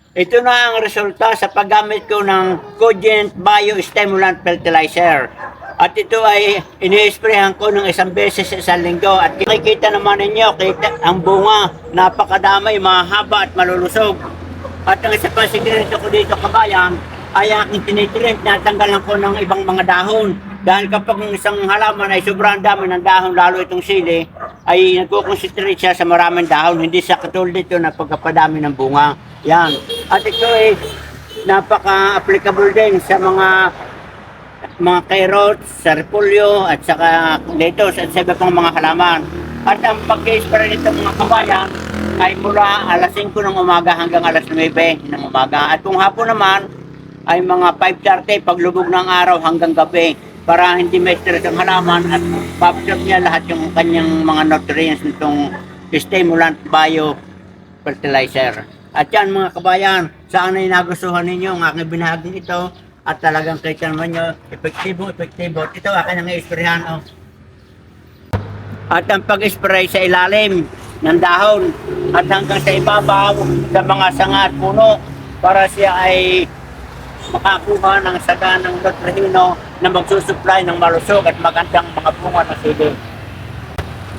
Ito na ang resulta sa paggamit ko ng Cogent Biostimulant Fertilizer. At ito ay ini-sprayhan ko ng isang beses sa isang linggo. At makikita naman ninyo, ang bunga, napakadamay, mahaba at malulusog. At ang isa pa sikreto ko dito, kabayan, ay aking tinitrend, natanggalan ko ng ibang mga dahon. Dahil kapag ng isang halaman ay sobrang dami ng dahon, lalo itong sili, ay nagkukonsentrate siya sa maraming dahon, hindi sa katulad dito na pagkapadami ng bunga. Yan. At ito ay napaka-applicable din sa mga carrots, sa repolyo, at saka lettuce, at sa iba pang mga halaman. At ang pag-spray nito mga kabayan ay mula alas 5 ng umaga hanggang alas 9 ng umaga. At kung hapon naman ay mga 5:30 paglubog ng araw hanggang gabi para hindi ma-stress ang halaman at ma-absorb niya lahat yung kanyang mga nutrients nitong stimulant bio fertilizer. At yan mga kabayan, saan ay nagustuhan ninyo ang aking binahaging ito at talagang kita naman nyo, epektibo. Ito akin ang i-sprayhan. Oh. At ang pag-spray sa ilalim ng dahon at hanggang sa ibabaw sa mga sanga at puno para siya ay makakuha ng saganang nutrihino na magsusupply ng malusog at magandang mga bunga ng sili.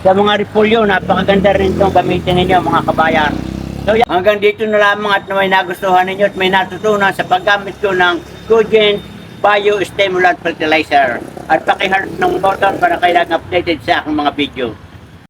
Sa mga repolyo, napakaganda rin itong gamitin ninyo mga kabayan. So hanggang dito na lamang at may nagustuhan ninyo at may natutunan sa paggamit ko ng Cogent Biostimulant Fertilizer. At paki-heart ng button para kayo updated sa aking mga video.